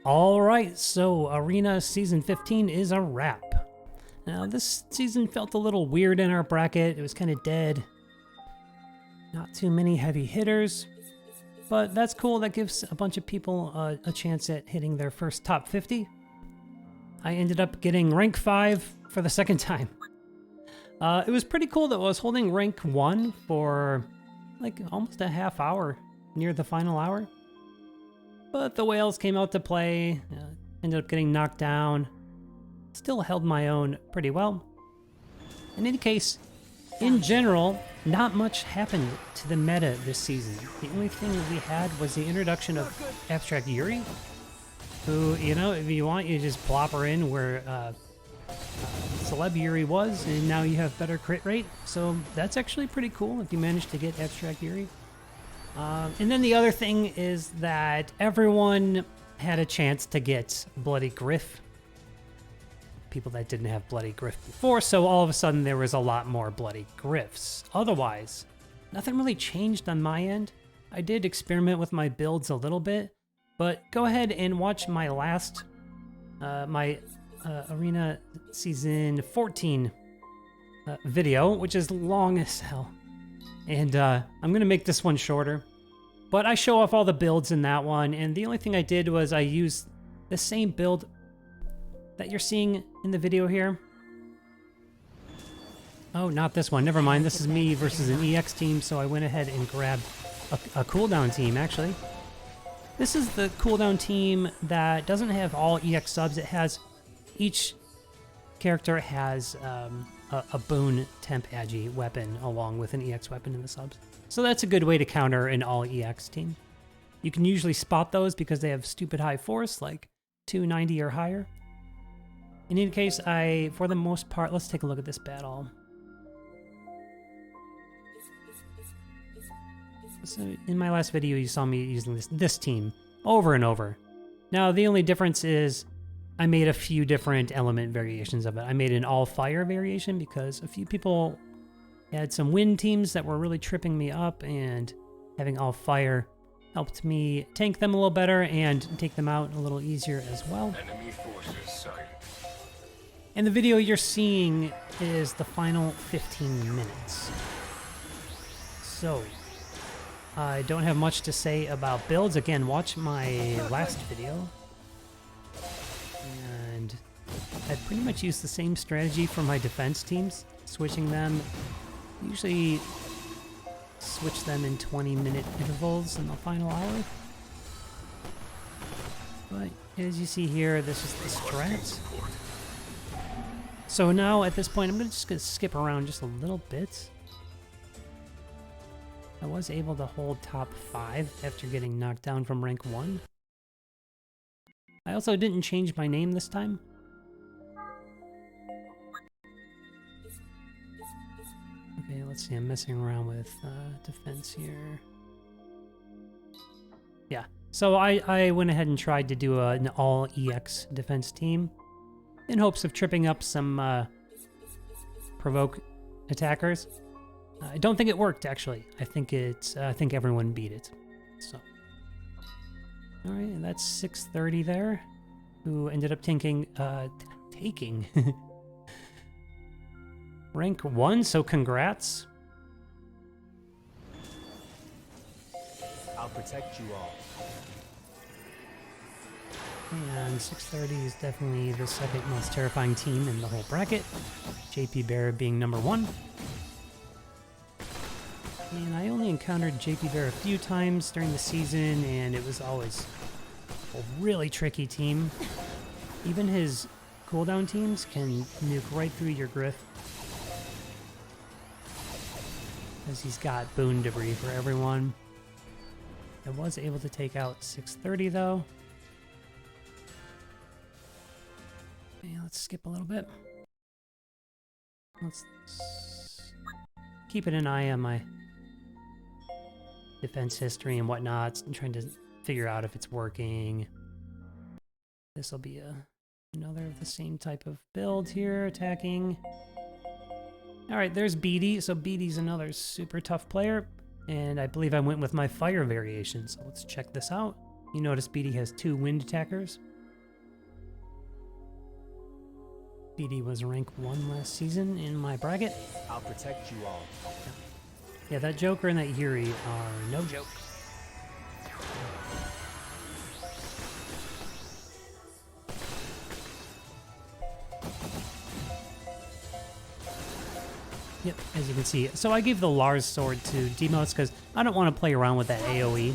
All right, so Arena Season 15 is a wrap. Now, this season felt a little weird in our bracket. It was kind of dead. Not too many heavy hitters, but that's cool. That gives a bunch of people a chance at hitting their first top 50. I ended up getting rank 5 for the second time. It was pretty cool that I was holding rank 1 for like almost a half hour near the final hour. But the whales came out to play, ended up getting knocked down. Still held my own pretty well. In any case, in general, not much happened to the meta this season. The only thing we had was the introduction of Abstract Yuri, who, you know, if you want, you just plop her in where Celeb Yuri was, and now you have better crit rate. So that's actually pretty cool if you manage to get Abstract Yuri. And then the other thing is that everyone had a chance to get Bloody Griff. People that didn't have Bloody Griff before, so all of a sudden there was a lot more Bloody Griffs. Otherwise, nothing really changed on my end. I did experiment with my builds a little bit, but go ahead and watch my last, Arena Season 14 video, which is long as hell. And I'm going to make this one shorter. But I show off all the builds in that one, and the only thing I did was I used the same build that you're seeing in the video here. Oh, not this one. Never mind. This is me versus an EX team, so I went ahead and grabbed a cooldown team, actually. This is the cooldown team that doesn't have all EX subs. It has... Each character has a boon temp agi weapon along with an EX weapon in the subs. So that's a good way to counter an all EX team. You can usually spot those because they have stupid high force, like 290 or higher. In any case, for the most part, let's take a look at this battle. So in my last video, you saw me using this team over and over. Now, the only difference is I made a few different element variations of it. I made an all-fire variation because a few people had some wind teams that were really tripping me up, and having all-fire helped me tank them a little better and take them out a little easier as well. Enemy forces sighted. And the video you're seeing is the final 15 minutes. So, I don't have much to say about builds. Again, watch my last video. And I pretty much use the same strategy for my defense teams, switching them. Usually switch them in 20-minute intervals in the final hour. But as you see here, this is the strat. So now at this point, I'm just going to skip around just a little bit. I was able to hold top 5 after getting knocked down from rank 1. I also didn't change my name this time. Okay, let's see, I'm messing around with defense here. Yeah, so I went ahead and tried to do an all-EX defense team in hopes of tripping up some provoke attackers. I don't think it worked, actually. I think everyone beat it. So, all right, and that's 630 there, who ended up taking rank 1. So congrats. I'll protect you all. And 630 is definitely the second most terrifying team in the whole bracket. JP Bear being number 1. And I only encountered JP Bear a few times during the season, and it was always a really tricky team. Even his cooldown teams can nuke right through your Griff, as he's got boon debris for everyone. I was able to take out 630 though. Okay, let's skip a little bit. Let's keep an eye on my defense history and whatnot, and trying to figure out if it's working. This will be another of the same type of build here, attacking. Alright, there's Beatty. So Beatty's another super tough player, and I believe I went with my fire variation, so let's check this out. You notice Beatty has 2 wind attackers. BD was rank 1 last season in my bracket. I'll protect you all. Yeah, that Joker and that Yuri are no joke. Yep, as you can see. So I gave the Lars sword to Demos because I don't want to play around with that AoE.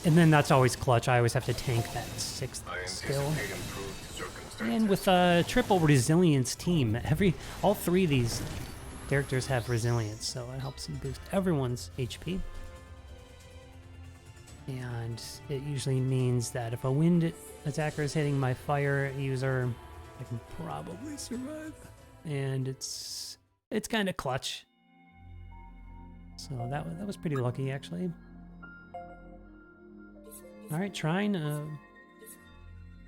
And then that's always clutch. I always have to tank that 6th skill. And with a triple resilience team, all 3 of these characters have resilience, so it helps them boost everyone's HP. And it usually means that if a wind attacker is hitting my fire user, I can probably survive. And it's kind of clutch. So that was pretty lucky, actually. All right, Trine,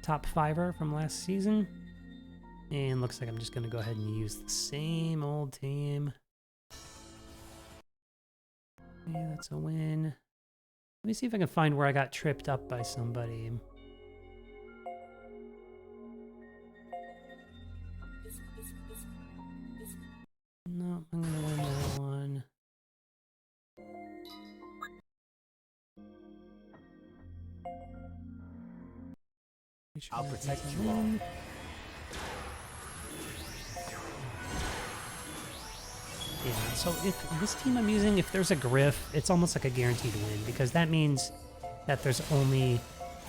top 5er from last season. And looks like I'm just going to go ahead and use the same old team. Okay, that's a win. Let me see if I can find where I got tripped up by somebody. No, I'm going to win that one. Sure I'll protect you all. Yeah, so if this team I'm using, if there's a Griff, it's almost like a guaranteed win, because that means that there's only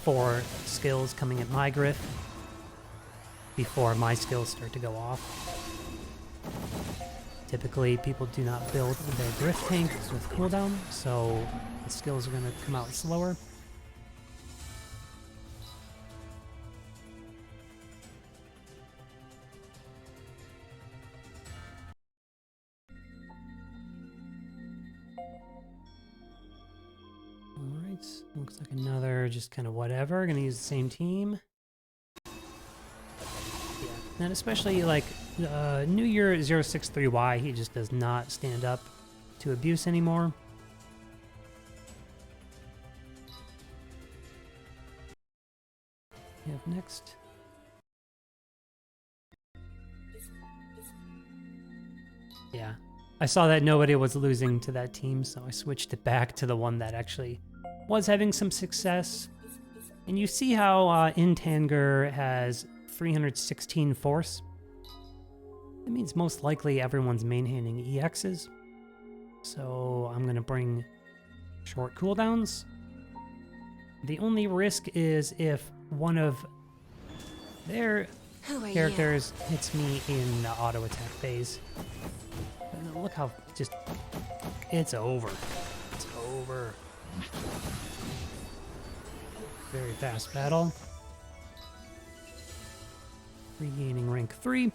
4 skills coming at my Griff before my skills start to go off. Typically, people do not build their Griff tank with cooldown, so the skills are going to come out slower. Alright, looks like another just kind of whatever. Gonna use the same team. Yeah, and especially like New Year 063Y, he just does not stand up to abuse anymore. We have next. Yeah. I saw that nobody was losing to that team, so I switched it back to the one that actually was having some success. And you see how Intanger has 316 force. That means most likely everyone's main-handing EXs. So I'm going to bring short cooldowns. The only risk is if one of their characters hits me in the auto attack phase. Look how just... It's over. It's over. Very fast battle. Regaining rank 3.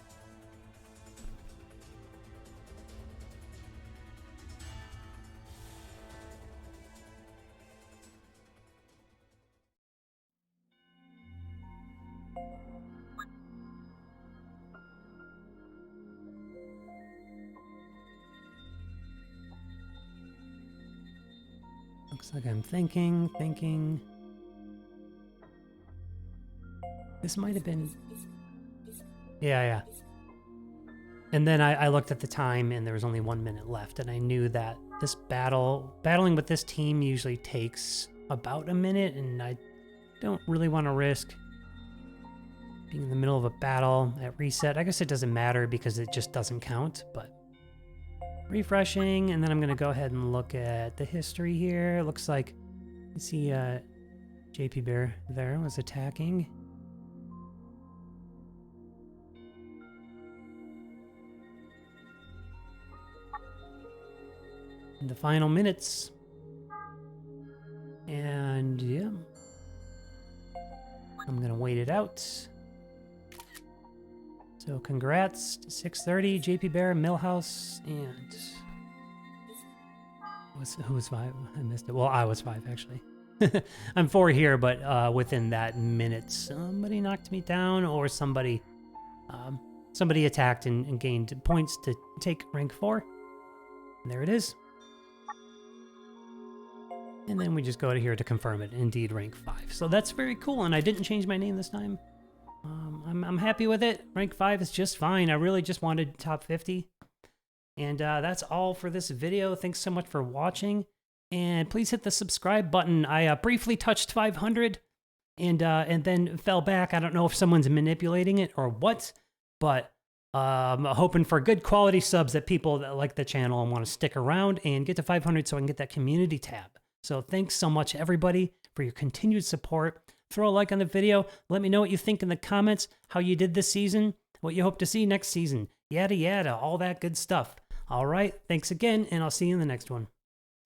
Looks like I'm thinking. This might have been... Yeah. And then I looked at the time and there was only 1 minute left, and I knew that this battling with this team usually takes about a minute, and I don't really want to risk being in the middle of a battle at reset. I guess it doesn't matter because it just doesn't count, but refreshing, and then I'm going to go ahead and look at the history here. It looks like you see JP Bear there was attacking. In the final minutes. And yeah. I'm going to wait it out. So congrats to 630, JP Bear, Millhouse, and who was 5? I missed it. Well, I was 5 actually. I'm 4 here, but within that minute, somebody knocked me down, or somebody attacked and gained points to take rank 4. And there it is. And then we just go to here to confirm it. Indeed, rank 5. So that's very cool, and I didn't change my name this time. I'm happy with it. Rank 5 is just fine. I really just wanted top 50. And that's all for this video. Thanks so much for watching. And please hit the subscribe button. I briefly touched 500 and then fell back. I don't know if someone's manipulating it or what, but hoping for good quality subs that people that like the channel and want to stick around and get to 500 so I can get that community tab. So thanks so much, everybody, for your continued support. Throw a like on the video. Let me know what you think in the comments, how you did this season, what you hope to see next season, yada yada, all that good stuff. All right, thanks again, and I'll see you in the next one.